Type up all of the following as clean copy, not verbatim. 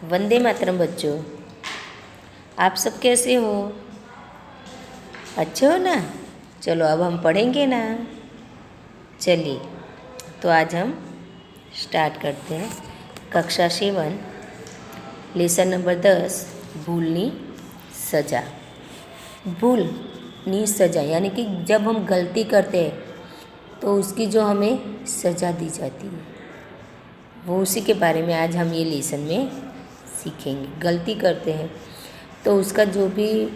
वंदे मातरम बच्चों, आप सब कैसे हो? अच्छे हो ना? चलो अब हम पढ़ेंगे ना। चलिए, तो आज हम स्टार्ट करते हैं। कक्षा 7 लेसन नंबर 10 भूलनी सज़ा। भूलनी सज़ा यानी कि जब हम गलती करते हैं तो उसकी जो हमें सज़ा दी जाती है, वो उसी के बारे में आज हम ये लेसन में सीखेंगे। गलती करते हैं तो उसका जो भी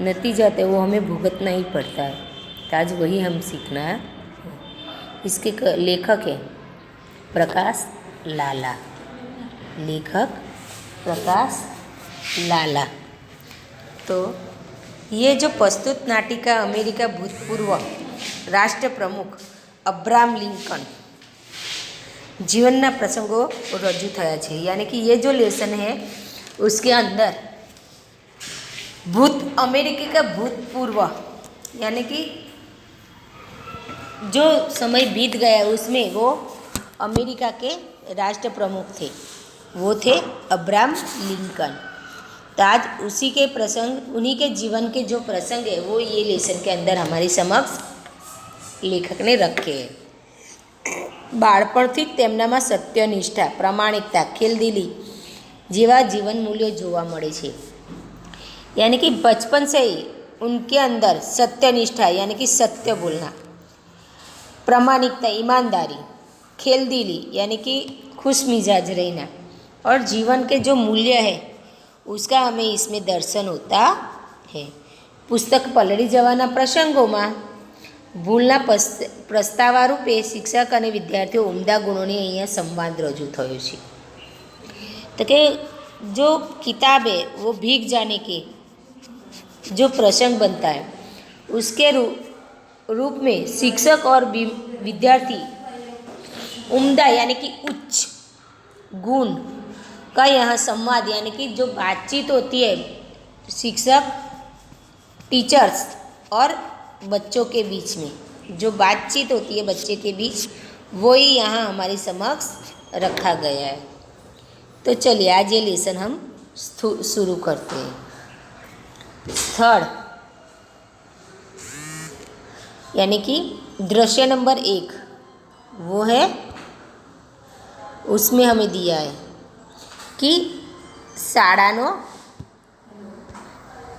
नतीजा है वो हमें भुगतना ही पड़ता है। तो आज वही हम सीखना है। इसके लेखक है प्रकाश लाला। लेखक प्रकाश लाला। तो ये जो प्रस्तुत नाटिका अमेरिका भूतपूर्व राष्ट्र प्रमुख अब्राहम लिंकन जीवनना प्रसंगों रजू थया छे। यानी कि ये जो लेसन है उसके अंदर अमेरिका का भूतपूर्व यानी कि जो समय बीत गया उसमें वो अमेरिका के राष्ट्र प्रमुख थे, वो थे अब्राहम लिंकन। तो आज उसी के प्रसंग, उन्हीं के जीवन के जो प्रसंग है वो ये लेसन के अंदर हमारी समक्ष लेखक ने रखे हैं। बाळपणथी તેમનામાં સત્યનિષ્ઠા, प्रामाणिकता, खेलदिली જેવા जीवन मूल्यों જોવા મળે છે। यानी कि बचपन से ही उनके अंदर सत्यनिष्ठा यानी कि सत्य बोलना, प्रामाणिकता ईमानदारी, खेलदिली यानी कि खुश मिजाज रहना और जीवन के जो मूल्य है उसका हमें इसमें दर्शन होता है। पुस्तक पलળી જવાના પ્રસંગોમાં ભૂલના પ્રસ્તાવા રૂપે શિક્ષક અને વિદ્યાર્થીઓ ઉમદા ગુણોની અહીંયા સંવાદ રજૂ થયો છે। तो कि जो किताब है वो भीग जाने के जो प्रसंग बनता है उसके रूप में शिक्षक और विद्यार्थी उम्दा यानी कि उच्च गुण का यहाँ संवाद यानी कि जो बातचीत होती है शिक्षक, टीचर्स और बच्चों के बीच में जो बातचीत होती है बच्चे के बीच, वो ही यहाँ हमारी समक्ष रखा गया है। तो चलिए आज ये लेसन हम शुरू करते हैं। स्थल यानी कि दृश्य नंबर 1 वो है, उसमें हमें दिया है कि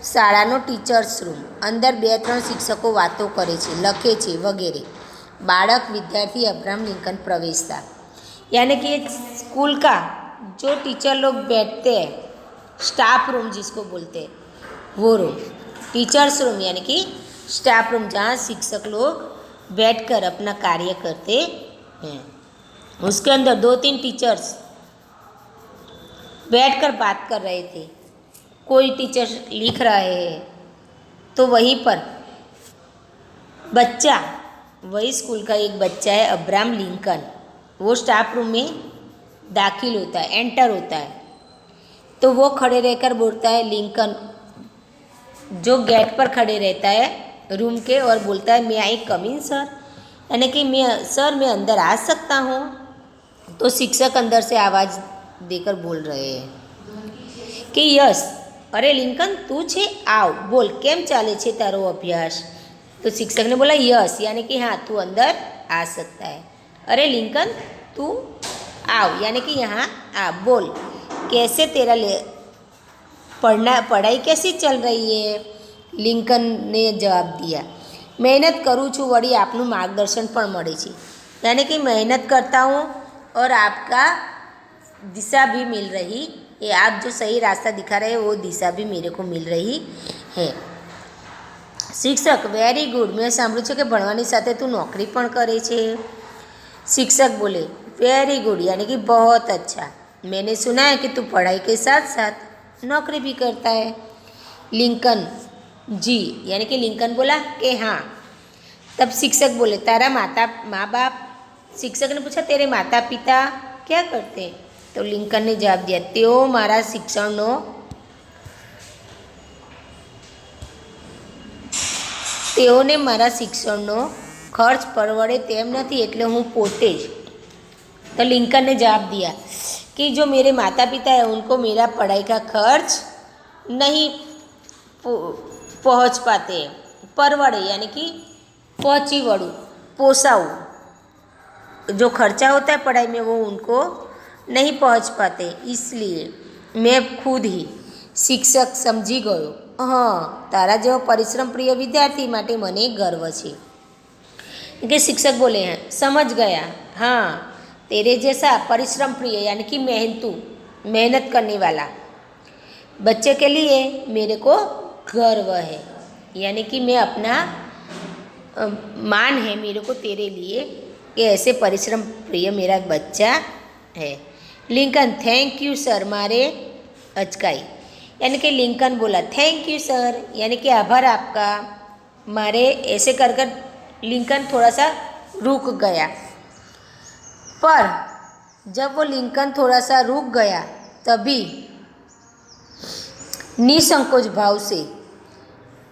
શાળાનો ટીચર્સ રૂમ, અંદર 2-3 શિક્ષકો વાતો કરે છે, લખે છે વગેરે। બાળક विद्यार्थी अब्राहम लिंकन प्रवेशता यानी कि स्कूल का जो टीचर लोग बैठते हैं, स्टाफ रूम जिसको बोलते हैं वो रूम, टीचर्स रूम यानी कि स्टाफ रूम जहाँ शिक्षक लोग बैठकर अपना कार्य करते हैं। उसके अंदर 2-3 टीचर्स बैठकर बात कर रहे थे। कोई टीचर लिख रहा है तो वहीं पर बच्चा, वही स्कूल का एक बच्चा है अब्राहम लिंकन, वो स्टाफ रूम में दाखिल होता है, एंटर होता है। तो वो खड़े रहकर बोलता है, लिंकन जो गेट पर खड़े रहता है रूम के और बोलता है, मैं आई कम इन सर, यानी कि मैं अंदर आ सकता हूँ। तो शिक्षक अंदर से आवाज़ देकर बोल रहे हैं कि यस, अरे लिंकन तू छे, आओ बोल केम चाले छे तारो अभ्यास। तो शिक्षक ने बोला यस यानी कि हाँ तू अंदर आ सकता है। अरे लिंकन तू आओ यानी कि यहाँ आ, बोल कैसे तेरा पढ़ाई कैसी चल रही है। लिंकन ने जवाब दिया, मेहनत करूँ छूँ वड़ी आपनु मार्गदर्शन पण मळे छे, यानी कि मेहनत करता हूँ और आपका दिशा भी मिल रही है, आप जो सही रास्ता दिखा रहे हैं वो दिशा भी मेरे को मिल रही है। शिक्षक वेरी गुड, मैं सांभळ्युं छे कि भणवानी साथे तू नौकरी पण करे छे। शिक्षक बोले वेरी गुड यानी कि बहुत अच्छा, मैंने सुना है कि तू पढ़ाई के साथ साथ नौकरी भी करता है। लिंकन जी यानी कि लिंकन बोला कि हाँ। तब शिक्षक बोले तारा माँ बाप, शिक्षक ने पूछा तेरे माता पिता क्या करते हैं। तो लिंकन ने जवाब दिया, तेओ मारा शिक्षणनो खर्च परवड़े तेम नथी, एटले हूँ पोते ज। तो लिंकन ने जवाब दिया कि जो मेरे माता पिता है उनको मेरा पढ़ाई का खर्च नहीं पहुँच पाते, परवड़े यानी कि पहुँची वड़ू, पोसाऊ, जो खर्चा होता है पढ़ाई में वो उनको नहीं पहुँच पाते, इसलिए मैं खुद ही शिक्षक समझी गयो। हाँ, तारा जो परिश्रम प्रिय विद्यार्थी माटे मने गर्व छे। कि शिक्षक बोले हैं समझ गया, हाँ तेरे जैसा परिश्रम प्रिय यानी कि मेहनत करने वाला बच्चे के लिए मेरे को गर्व है, यानी कि मैं अपना मान है मेरे को तेरे लिए कि ऐसे परिश्रम प्रिय मेरा बच्चा है। लिंकन थैंक यू सर मारे अचकाई, यानी कि लिंकन बोला थैंक यू सर यानी कि आभार आपका मारे, ऐसे कर कर लिंकन थोड़ा सा रुक गया। पर जब वो लिंकन थोड़ा सा रुक गया तभी निसंकोच भाव से,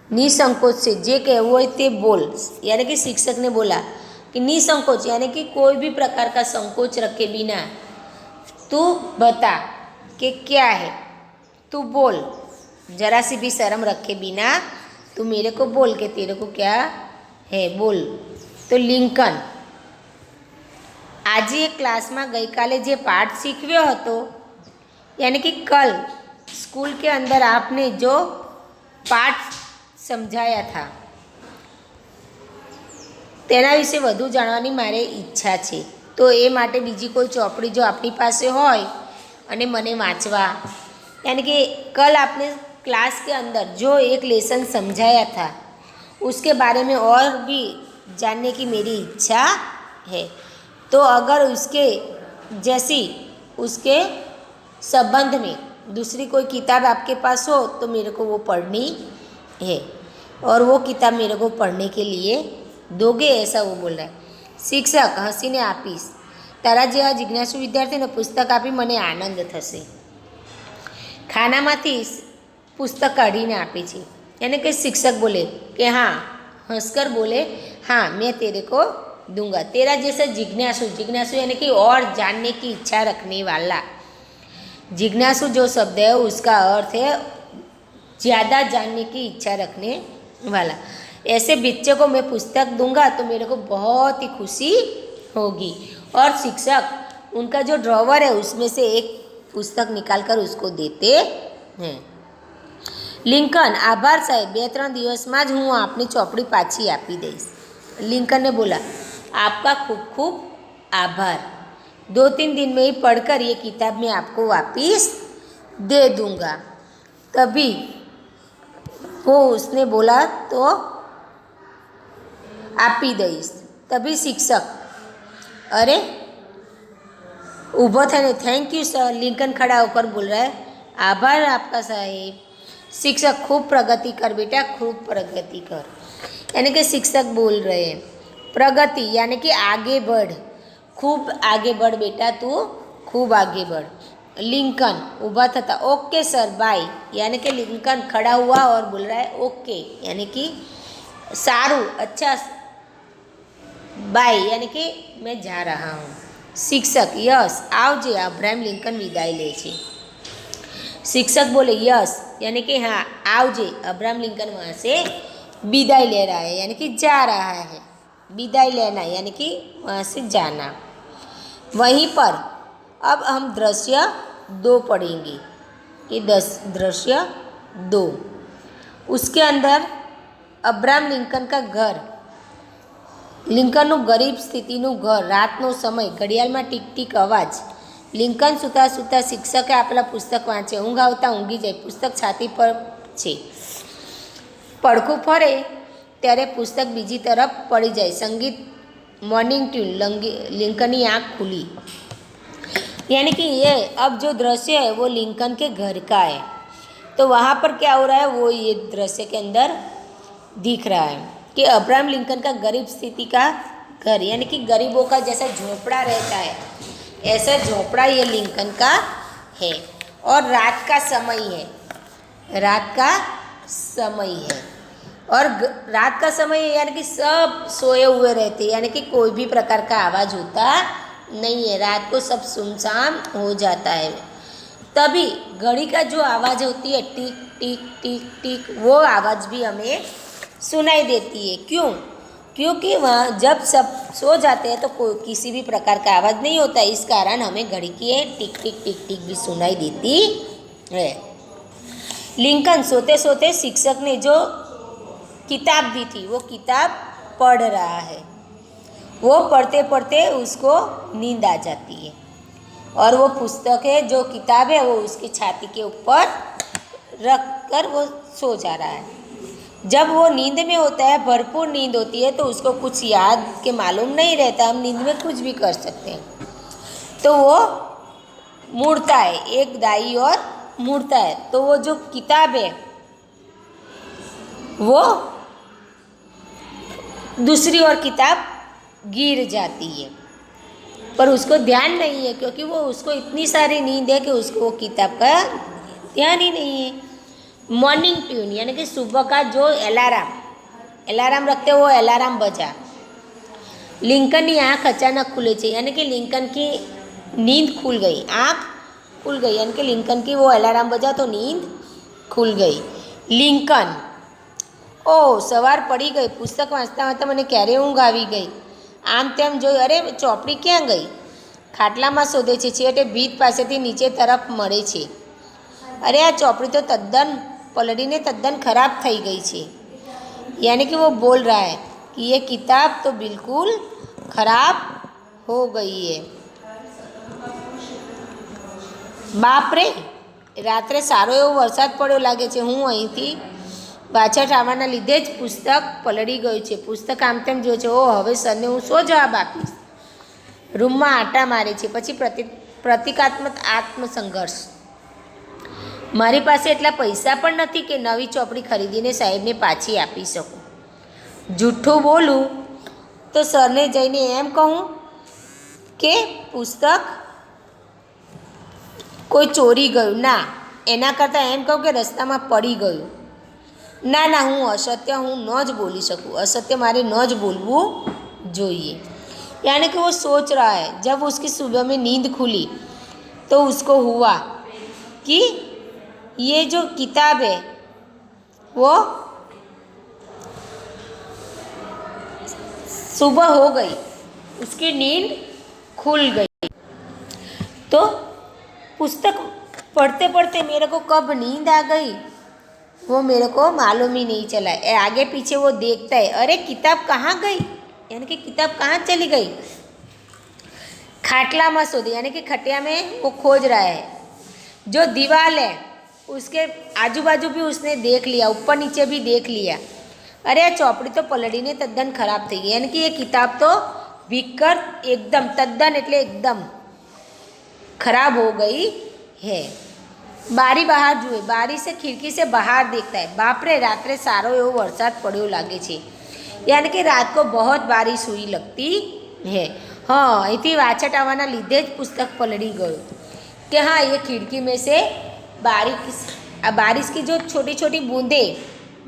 निसंकोच से जे कहवो होय ते बोल, यानी कि शिक्षक ने बोला कि निसंकोच यानी कि कोई भी प्रकार का संकोच रखे बिना तू बता कि क्या है, तू बोल, जरा सी भी शर्म रखे बिना तू मेरे को बोल के तेरे को क्या है बोल। तो लिंकन आज एक क्लास में गई काले जे पाठ सीखव्यो हतो, यानी कि कल स्कूल के अंदर आपने जो पाठ समझाया था तेना विषे વધુ જાણવાની મારે ઈચ્છા છે। તો એ માટે બીજી કોઈ ચોપડી જો આપણી પાસે હોય અને મને વાંચવા, यानी कि कल आपने क्लास के अंदर जो एक लेसन समझाया था उसके बारे में और भी जानने की मेरी इच्छा है। तो अगर उसके जैसी उसके संबंध में दूसरी कोई किताब आपके पास हो तो मेरे को वो पढ़नी है, और वो किताब मेरे को पढ़ने के लिए दोगे, ऐसा वो बोल रहा है। शिक्षक हसीने आपीश, तारा जेवा जिज्ञासु विद्यार्थी ने पुस्तक आपी मने आनंद थशे। खानामांथी पुस्तक काढ़ीने आपी छे, यानी कि शिक्षक बोले कि हाँ, हंसकर बोले हाँ मैं तेरे को दूंगा। तेरा जैसा जिज्ञासु, जिज्ञासु यानी कि और जानने की इच्छा रखने वाला, जिज्ञासु जो शब्द है उसका अर्थ है ज़्यादा जानने की इच्छा रखने वाला। ऐसे बच्चे को मैं पुस्तक दूंगा तो मेरे को बहुत ही खुशी होगी। और शिक्षक उनका जो ड्रॉवर है उसमें से एक पुस्तक निकाल कर उसको देते हैं। लिंकन आभार साहेब, 2-3 दिवस में ज हूँ आपनी चौपड़ी पाछी आपी दईश। लिंकन ने बोला आपका खूब खूब आभार, 2-3 दिन में ही पढ़कर ये किताब मैं आपको वापिस दे दूँगा। तभी वो उसने बोला तो आपी दईश। तभी शिक्षक अरे ऊभो थईने थैंक यू सर, लिंकन खड़ा होकर बोल रहा है आभार आपका साहेब। शिक्षक खूब प्रगति कर बेटा, खूब प्रगति कर, यानी कि शिक्षक बोल रहे हैं प्रगति यानी कि आगे बढ़, खूब आगे बढ़ बेटा, तू खूब आगे बढ़। लिंकन ऊभा थता ओके सर बाय, यानी कि लिंकन खड़ा हुआ और बोल रहा है ओके यानी कि सारू, अच्छा बाय यानी कि मैं जा रहा हूँ। शिक्षक यस आवजे, अब्राहम लिंकन विदाई ले छे। शिक्षक बोले यस यानी कि हाँ आवजे, अब्राहम लिंकन वहाँ से विदाई ले रहा है, यानी कि जा रहा है। विदाई लेना यानी कि वहाँ से जाना। वहीं पर अब हम दृश्य 2 पढ़ेंगे, ये दृश्य 2। उसके अंदर अब्राहम लिंकन का घर, लिंकनનું गरीब स्थितिનું घर, रातનો समय, ઘડિયાળમાં ટીક ટીક અવાજ। લિંકન સૂતા સૂતા શિક્ષકે આપેલા પુસ્તક વાંચે, ઊંઘ આવતા ઊંઘી જાય, પુસ્તક છાતી પર છે। પડખું ફરે ત્યારે પુસ્તક બીજી તરફ પડી જાય। संगीत मॉर्निंग ट्यून, लिंकन की आँख खुली। यानी कि ये अब जो दृश्य है वो लिंकन के घर का है। तो वहाँ पर क्या हो रहा है वो ये दृश्य के अंदर दिख रहा है कि अब्राहम लिंकन का गरीब स्थिति का घर, यानी कि गरीबों का जैसा झोपड़ा रहता है ऐसा झोपड़ा ये लिंकन का है। और रात का समय है, रात का समय है, और रात का समय है यानी कि सब सोए हुए रहते हैं, यानी कि कोई भी प्रकार का आवाज़ होता नहीं है, रात को सब सुनसान हो जाता है। तभी घड़ी का जो आवाज़ होती है टिक टिक टिक टिक, वो आवाज़ भी हमें सुनाई देती है। क्यों? क्योंकि वहाँ जब सब सो जाते हैं तो कोई किसी भी प्रकार का आवाज़ नहीं होता, इस कारण हमें घड़ी की टिक टिक टिक टिक भी सुनाई देती है। लिंकन सोते सोते शिक्षक ने जो किताब दी थी वो किताब पढ़ रहा है। वो पढ़ते पढ़ते उसको नींद आ जाती है और वो पुस्तक है, जो किताब है, वो उसकी छाती के ऊपर रख कर वो सो जा रहा है। जब वो नींद में होता है, भरपूर नींद होती है, तो उसको कुछ याद के मालूम नहीं रहता, हम नींद में कुछ भी कर सकते हैं। तो वो मुड़ता है एक दाई और मुड़ता है, तो वो जो किताब है वो दूसरी ओर किताब गिर जाती है, पर उसको ध्यान नहीं है, क्योंकि वो उसको इतनी सारी नींद है कि उसको वो किताब का ध्यान ही नहीं है। मॉर्निंग ट्यून यानी कि सुबह का जो अलार्म रखते वो अलार्म बजा। लिंकन की आँख अचानक खुले छे, यानी कि लिंकन की नींद खुल गई, आँख खुल गई, यानी कि लिंकन की वो अलार्म बजा तो नींद खुल गई। लिंकन, ओ सवार पड़ी गई, पुस्तक वाँचता वाँचता मैंने क्यारे ऊँघ आवी गई। आम तेम जोई, अरे ચોપડી ક્યાં ગઈ? ખાટલામાં શોધે છે, છેવટે ભીત પાસેથી નીચે તરફ મળે છે, अरे आ ચોપડી तो तद्दन पलड़ीने तद्दन खराब થઈ गई છે। यानी कि वो बोल रहा है कि ये किताब तो बिल्कुल खराब हो गई है। बाप रे, रात्रे सारो एवो वरसाद पड़्यो लागे छे, हूँ અહીંથી પાછળ આવવાના લીધે જ પુસ્તક પલળી ગયું છે। પુસ્તક આમ તેમ જોયું છે, ઓ હવે સરને હું શો જવાબ આપીશ? રૂમમાં આટા મારે છે। પછી પ્રતિકાત્મક આત્મસંઘર્ષ, મારી પાસે એટલા પૈસા પણ નથી કે નવી ચોપડી ખરીદીને સાહેબને પાછી આપી શકું। જૂઠું બોલું તો સરને જઈને એમ કહું કે પુસ્તક કોઈ ચોરી ગયું, ના એના કરતાં એમ કહું કે રસ્તામાં પડી ગયું। ना ना, हूँ असत्य हूँ न ज बोली सकूँ, असत्य मारे न ज बोलवू જોઈએ। यानी कि वो सोच रहा है, जब उसकी सुबह में नींद खुली तो उसको हुआ कि ये जो किताब है वो सुबह हो गई, उसकी नींद खुल गई। तो पुस्तक पढ़ते पढ़ते मेरे को कब नींद आ गई वो मेरे को मालूम ही नहीं चला। आगे पीछे वो देखता है, अरे किताब कहाँ गई, यानी कि किताब कहाँ चली गई? खाटला में शोधी, यानी कि खटिया में वो खोज रहा है। जो दीवार है उसके आजू बाजू भी उसने देख लिया, ऊपर नीचे भी देख लिया। अरे आ ચોપડી तो पलड़ीने तद्दन खराब थी गई, यानी कि ये किताब तो भीकर एकदम तद्दन એટલે एकदम खराब हो गई है। बारी बहार जुए, बारी से खिड़की से बाहर देखता है, बाप रे रात्रे सारो एवो वरसाद पड़्यो लागे छे, यानी कि रात को बहुत बारिश हुई लगती है। हाँ, અહીંથી વાછટ આવવાના લીધે જ પુસ્તક પલળી ગયું कि हाँ ये खिड़की में से बारिश की जो छोटी छोटी बूंदें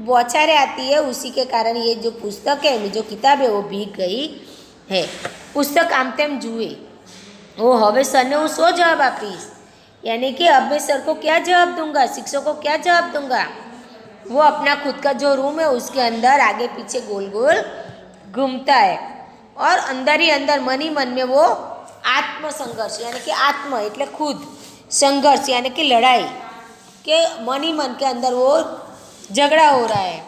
बौछारें आती है, उसी के कारण ये जो पुस्तक है, जो किताब है वो भीग गई है। पुस्तक आम तेम जुए, ओ हवे सरने हूँ शो जवाब आपीश, यानी कि अब मैं सर को क्या जवाब दूंगा, शिक्षक को क्या जवाब दूंगा। वो अपना खुद का जो रूम है उसके अंदर आगे पीछे गोल गोल घूमता है और अंदर ही अंदर मन ही मन में वो आत्मसंघर्ष, यानी कि आत्म એટલે खुद, संघर्ष यानी कि लड़ाई के मन ही मन के अंदर वो झगड़ा हो रहा है।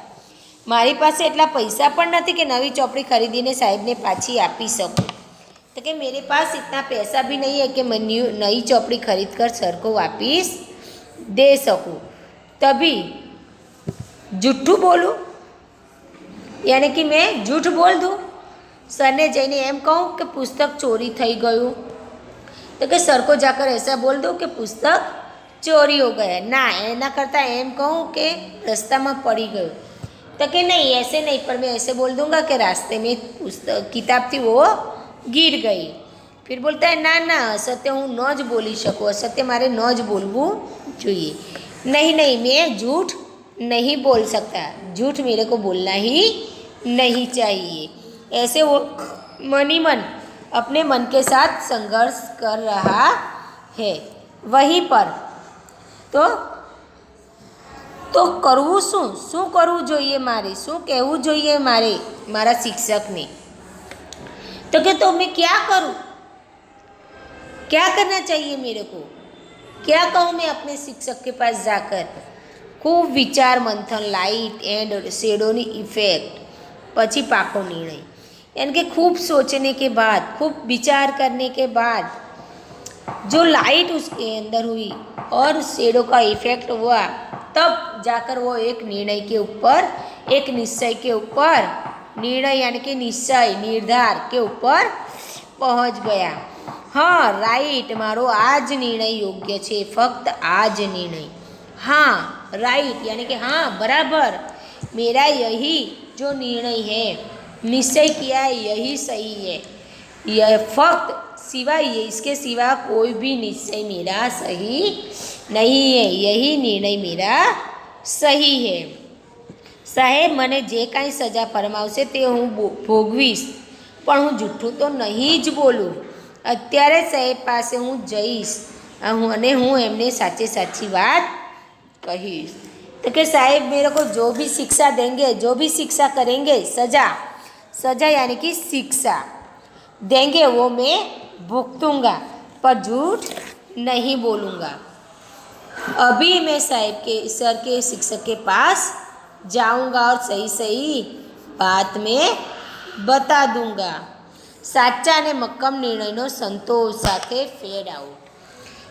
मारी पासे એટલા પૈસા પણ નથી કે નવી ચોપડી ખરીદીને સાહેબને પાછી આપી શકું। तो कि मेरे पास इतना पैसा भी नहीं है कि मैं नई चौपड़ी खरीद कर सर को वापस दे सकूं। तभी जूठू बोलूं, यानी कि मैं झूठ बोल दूं, सर ने जईने एम कहूँ कि पुस्तक चोरी थई गયું, तो कि सर को जाकर ऐसा बोल दूं कि पुस्तक चोरी हो गया, ना एना करता एम कहूँ कि रास्ता में पड़ी गयो। तो कि नहीं ऐसे नहीं, पर मैं ऐसे बोल दूंगा कि रास्ते में पुस्तक किताब थी वो गिर गई। फिर बोलता है ना ना, असत्य हूँ न ज बोली सकूँ, असत्य मारे न ज बोलवू જોઈએ। नहीं नहीं, मैं झूठ नहीं बोल सकता, झूठ मेरे को बोलना ही नहीं चाहिए। ऐसे वो मन ही मन अपने मन के साथ संघर्ष कर रहा है। वहीं पर तो કરવું શું કરવું જોઈએ મારે, શું કહેવું જોઈએ મારે મારા શિક્ષકને? तो कि तो मैं क्या करूं, क्या करना चाहिए मेरे को, क्या कहूँ मैं अपने शिक्षक के पास जाकर? खूब विचार मंथन, लाइट एंड शेडोनी इफेक्ट, पची पाको निर्णय, यानी कि खूब सोचने के बाद, खूब विचार करने के बाद जो लाइट उसके अंदर हुई और शेडो का इफेक्ट हुआ, तब जाकर वो एक निर्णय के ऊपर, एक निश्चय के ऊपर, निर्णय यानी कि निश्चय, निर्धार के ऊपर पहुंच गया। हाँ राइट, मारो आज निर्णय योग्य छे, फक्त आज निर्णय। हाँ राइट यानी कि हाँ बराबर, मेरा यही जो निर्णय है, निश्चय किया है, यही सही है। यह फक्त सिवाय इसके सिवा कोई भी निश्चय मेरा सही नहीं है, यही निर्णय मेरा सही है। સાહેબ મને જે કાંઈ સજા ફરમાવશે તે હું ભોગવીશ, પણ હું જૂઠું તો નહીં જ બોલું। અત્યારે સાહેબ પાસે હું જઈશ અને હું એમને સાચે સાચી વાત કહીશ। तो कि साहेब मेरे को जो भी शिक्षा देंगे, जो भी शिक्षा करेंगे, सजा यानी कि शिक्षा देंगे वो मैं भुगतूंगा, पर झूठ नहीं बोलूँगा। अभी मैं साहेब के सर के शिक्षक के पास जाऊंगा और सही सही बात में बता दूंगा। साचा ने मक्कम निर्णयનો संतोष साथे फेड आउट,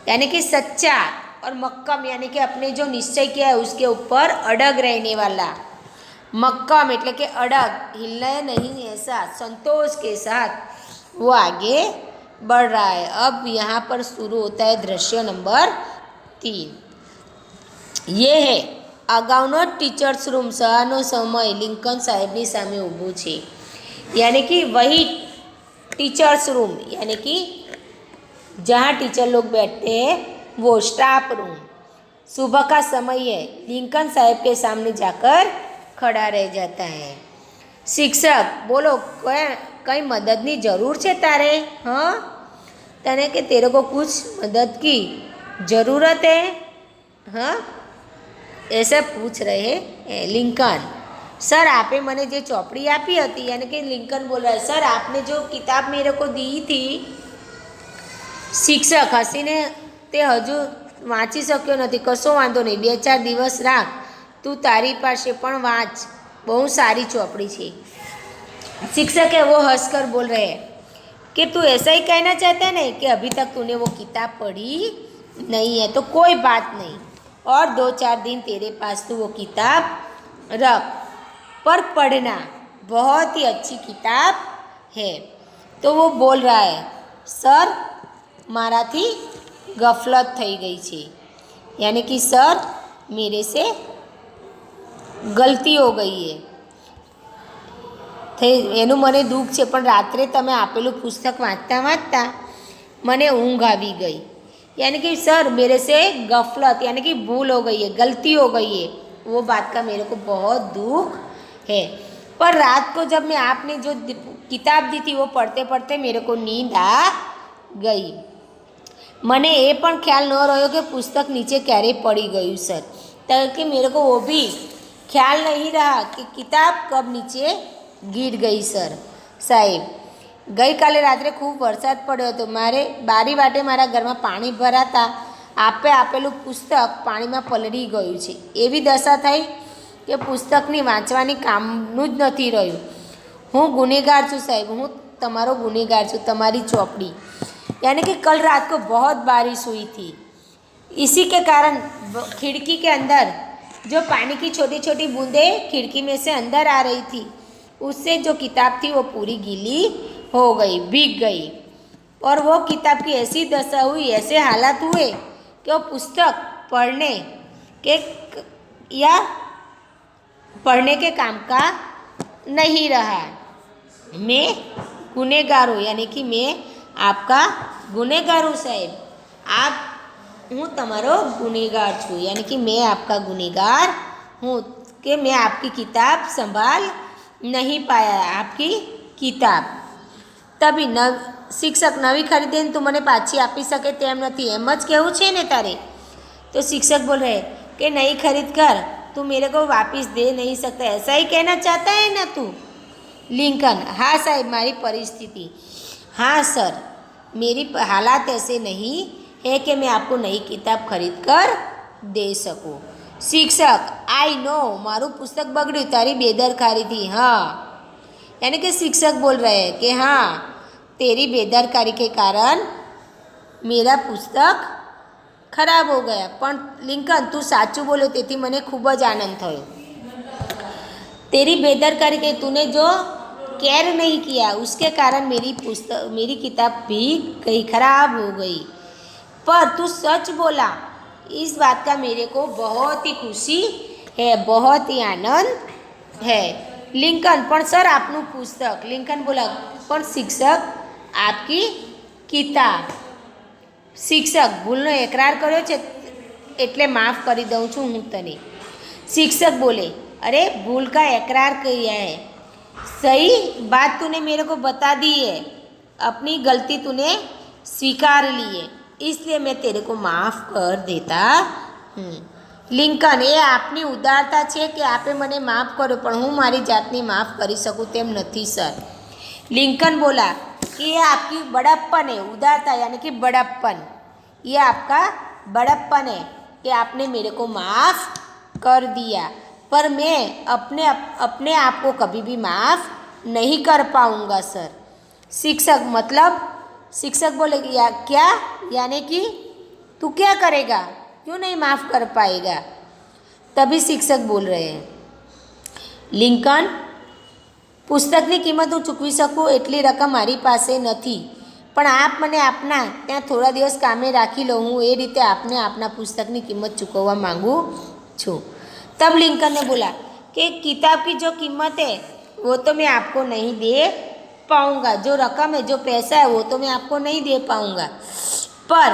यानी कि सच्चा और मक्कम यानी कि अपने जो निश्चय किया है उसके ऊपर अड़ग रहने वाला। मक्कम એટલે કે अड़ग, हिलना नहीं ऐसा, संतोष के साथ वो आगे बढ़ रहा है। अब यहाँ पर शुरू होता है दृश्य नंबर 3। ये है अगाउनो टीचर्स रूम, शाळानो समय लिंकन साहेबनी सामे ઊભું છે, यानी कि वही टीचर्स रूम यानी कि जहाँ टीचर लोग बैठते हैं वो स्टाफ रूम। सुबह का समय है, लिंकन साहब के सामने जाकर खड़ा रह जाता है। शिक्षक बोलो कई मदद की जरूर है तारे? हाँ तने कि तेरे को कुछ मदद की ज़रूरत है? हाँ ऐसा पूछ रहे हैं लिंकन। सर आपे मैंने जो चौपड़ी आपी थी, यानी कि लिंकन बोल रहा है सर आपने जो किताब मेरे को दी थी, शिक्षक हसीने ते हजू वाँची शक्यो नहीं। कशो वांधो नहीं, 2-4 दिवस राख, तू तारी पासे पण वाँच, बहुत सारी चौपड़ी है। शिक्षक है वो हंसकर बोल रहे हैं कि तू ऐसा ही कहना चाहता है नहीं कि अभी तक तूने वो किताब पढ़ी नहीं है, तो कोई बात नहीं, और 2-4 दिन तेरे पास तू वो किताब रख, पर पढ़ना, बहुत ही अच्छी किताब है। तो वो बोल रहा है सर माराथी गफलत थई गई छे, यानी कि सर मेरे से गलती हो गई है, एनु मने दुख छे, पण रात्रे तमे आपेलू पुस्तक वाँचता वाँचता मने ऊँघ आवी गई, यानी कि सर मेरे से गफलत यानी कि भूल हो गई है, गलती हो गई है, वो बात का मेरे को बहुत दुख है। पर रात को जब मैं आपने जो किताब दी थी वो पढ़ते पढ़ते मेरे को नींद आ गई। मने ये पण ख्याल न रह्यो कि पुस्तक नीचे क्यारे पड़ी गई सर, ताकि मेरे को वो भी ख्याल नहीं रहा कि किताब कब नीचे गिर गई सर। साहेब गई काले रात्रे खूब वरसाद पड़्यो तो मारे बारी वाटे मारा घर में पानी भराता आपे आपेलू पुस्तक पानी में पलળી गयुं छे। एवी दशा थई कि पुस्तकनी वाँचवानी कामनुं ज नथी रह्युं। हूँ गुનેગાર छूँ साहेब, हूँ तमारो गुનેગાर छूँ, तमारी चौपड़ी। यानी कि कल रात को बहुत बारिश हुई थी, इसी के कारण खिड़की के अंदर जो पानी की छोटी छोटी बूंदें खिड़की में से अंदर आ रही थी, उससे जो किताब थी वो पूरी गीली हो गई, भीग गई, और वो किताब की ऐसी दशा हुई, ऐसे हालात हुए कि वो पुस्तक पढ़ने के काम का नहीं रहा। मैं गुનેગાर हूँ, यानी कि मैं आपका गुનેગાर हूँ साहेब, आप हूँ तमारो गुનેगार छूँ, यानी कि मैं आपका गुનેगार हूँ कि मैं आपकी किताब संभाल नहीं पाया, आपकी किताब। तभी શિક્ષક નવી ખરીદીને તું મને પાછી આપી શકે તેમ નથી, એમ જ કહેવું છે ને તારે? तो शिक्षक बोल रहे कि नहीं खरीद कर तू मेरे को वापस दे नहीं सकता, ऐसा ही कहना चाहता है ना तू? लिंकन, हाँ साहब मारी परिस्थिति, हाँ सर मेरी हालात ऐसे नहीं है कि मैं आपको नई किताब खरीद कर दे सकूँ। शिक्षक, आई नो मारू पुस्तक बगड़્યું तारी बेदरकारी थी। हाँ, यानी कि शिक्षक बोल रहे हैं कि हाँ तेरी बेदरकारी के कारण मेरा पुस्तक खराब हो गया, पण लिंकन तू साचू बोलो तेथी मने खूब ज आनंद थयो। तेरी बेदरकारी के तूने जो केयर नहीं किया उसके कारण मेरी किताब भी कहीं खराब हो गई, पर तू सच बोला इस बात का मेरे को बहुत ही खुशी है, बहुत ही आनंद है। लिंकन, पण सर आपनु पुस्तक। लिंकन बोला, पण शिक्षक आपकी किताब। शिक्षक, भूलनो एकरार कर्यो छे एटले माफ़ करी दऊँ छूँ हूँ तने। शिक्षक बोले, अरे भूल का एकरार किया है, सही बात तूने मेरे को बता दी है, अपनी गलती तूने स्वीकार ली है, इसलिए मैं तेरे को माफ़ कर देता हूँ। लिंकन, ये आपनी उदारता है कि आपे मने माफ़ करो, पण हूँ मारी जातने माफ़ करी सकूँ तेम नहीं सर। लिंकन बोला कि ये आपकी बड़प्पन है, उदारता यानी कि बड़प्पन, ये आपका बड़प्पन है कि आपने मेरे को माफ़ कर दिया, पर मैं अपने आप को कभी भी माफ़ नहीं कर पाऊँगा सर। शिक्षक, मतलब? शिक्षक बोले क्या, यानी कि तू क्या करेगा, क्यों नहीं माफ़ कर पाएगा? तभी शिक्षक बोल रहे हैं, लिंकन पुस्तकनी किंमत हूँ चूकवी सकूँ एटली रकम मारी पासे नहीं, पण आप मने आपना त्यां थोड़ा दिवस कामे राखी लो, हूँ ए रीते आपने आपना पुस्तकनी किंमत चूकववा मांगू छूँ। तब लिंकन ने बोला कि किताब की जो कीमत है वो तो मैं आपको नहीं दे पाऊँगा, जो रकम है जो पैसा है वो तो मैं आपको नहीं दे पाऊँगा, पर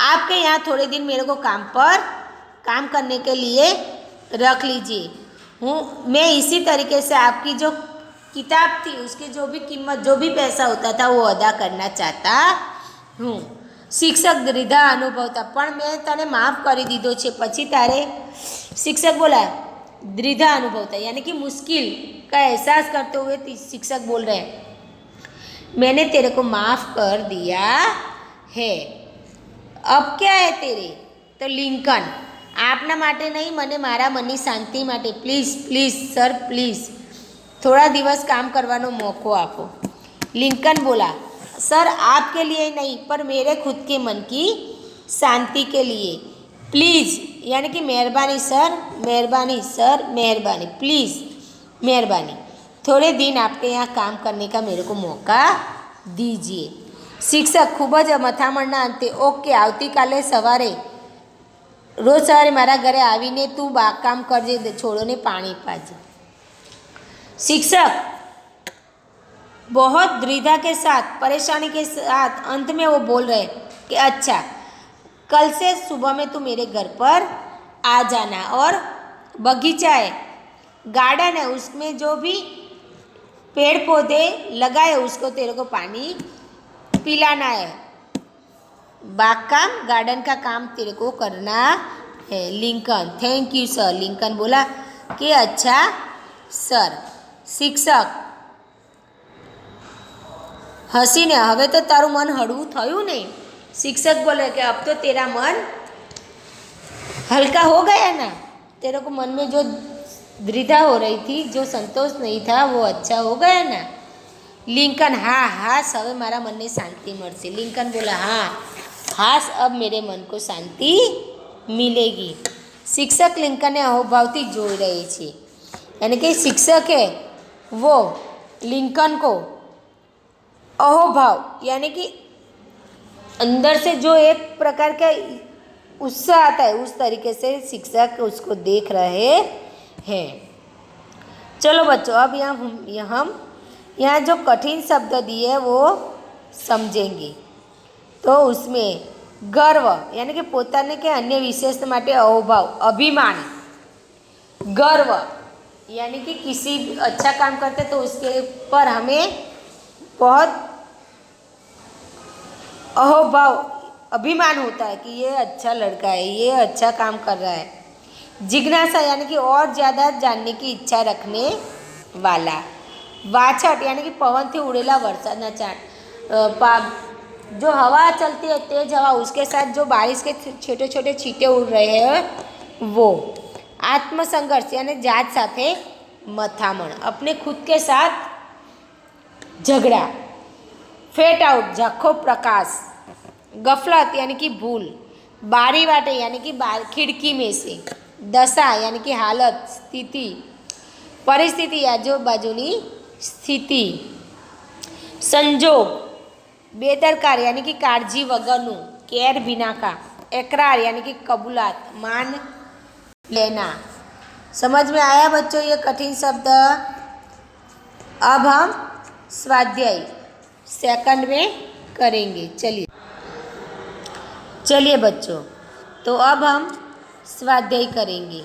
आपके यहाँ थोड़े दिन मेरे को काम करने के लिए रख लीजिए, मैं इसी तरीके से आपकी जो किताब थी उसकी जो भी कीमत जो भी पैसा होता था वो अदा करना चाहता हूँ। शिक्षक द्विधा अनुभवता, पण मैं तने माफ़ करी दीधो छे पछी तारे? शिक्षक बोला, द्विधा अनुभवता यानी कि मुश्किल का एहसास करते हुए शिक्षक बोल रहे हैं, मैंने तेरे को माफ़ कर दिया है, अब क्या है तेरे? तो लिंकन, आपना माटे नहीं, मने मारा मननी शांति माटे प्लीज़ प्लीज़ सर प्लीज़ थोड़ा दिवस काम करवानो मौको आपो। लिंकन बोला, सर आपके लिए नहीं पर मेरे खुद के मन की शांति के लिए प्लीज़, यानी कि मेहरबानी सर, मेहरबानी सर, मेहरबानी, प्लीज़ मेहरबानी, थोड़े दिन आपके यहाँ काम करने का मेरे को मौका दीजिए। शिक्षक खूब ज मथामणना अंते, ओके आवती काले सवारे रोज सवारे मारा घरे आवीने तू काम करजे, छोड़ोने पाणी पाजे। शिक्षक बहुत द्विधा के साथ, परेशानी के साथ अंत में वो बोल रहे कि अच्छा कल से सुबह में तू मेरे घर पर आ जाना, और बगीचा है, गार्डन है, उसमें जो भी पेड़ पौधे लगाए उसको तेरे को पानी पिलाना है, बाग काम गार्डन का काम तेरे को करना है। Lincoln, thank you sir. Lincoln बोला कि अच्छा सर। शिक्षक हसीने, हवे तो तारू मन हळवुं थयुं ने? शिक्षक बोले कि अब तो तेरा मन हल्का हो गया ना, तेरे को मन में जो द्विधा हो रही थी, जो संतोष नहीं था वो अच्छा हो गया ना? लिंकन, हाँ हाँ હવે મારા મનને શાંતિ મળશે। लिंकन बोला हाँ हाँ अब मेरे मन को शांति मिलेगी। शिक्षक लिंकन ने अहोभावથી જોઈ રહી છે, यानी कि शिक्षक है वो लिंकन को अहोभाव यानी कि अंदर से जो एक प्रकार का उत्साह आता है उस तरीके से शिक्षक उसको देख रहे हैं। चलो बच्चों, अब हम यहाँ जो कठिन शब्द दिए वो समझेंगे। तो उसमें गर्व यानी कि पोताने के अन्य विशेष माटे अहोभाव, अभिमान, गर्व यानी कि किसी अच्छा काम करते तो उसके पर हमें बहुत अहोभाव, अभिमान होता है कि ये अच्छा लड़का है, ये अच्छा काम कर रहा है। जिज्ञासा यानी कि और ज़्यादा जानने की इच्छा रखने वाला। वाछट यानी कि पवन थी उड़ेला वरसादना छांट, जो हवा चलती है तेज हवा, उसके साथ जो बारिश के छोटे छोटे छींटे उड़ रहे हैं वो। आत्मसंघर्ष यानी जात साथे मथामण, अपने खुद के साथ झगड़ा। फेट आउट झक्खो प्रकाश। गफलत यानी कि भूल। बारी वाटे यानी कि खिड़की में से। दशा यानी कि हालत स्थिति। परिस्थिति आजूबाजूनी स्थिति। संजोग बेदरकार यानी कि काळजी वगरनु, केर बिना का। एकरार यानी कि कबूलात, मान लेना। समझ में आया बच्चों ये कठिन शब्द? अब हम स्वाध्याय सेकंड में करेंगे। चलिए बच्चों, तो अब हम स्वाध्याय करेंगे।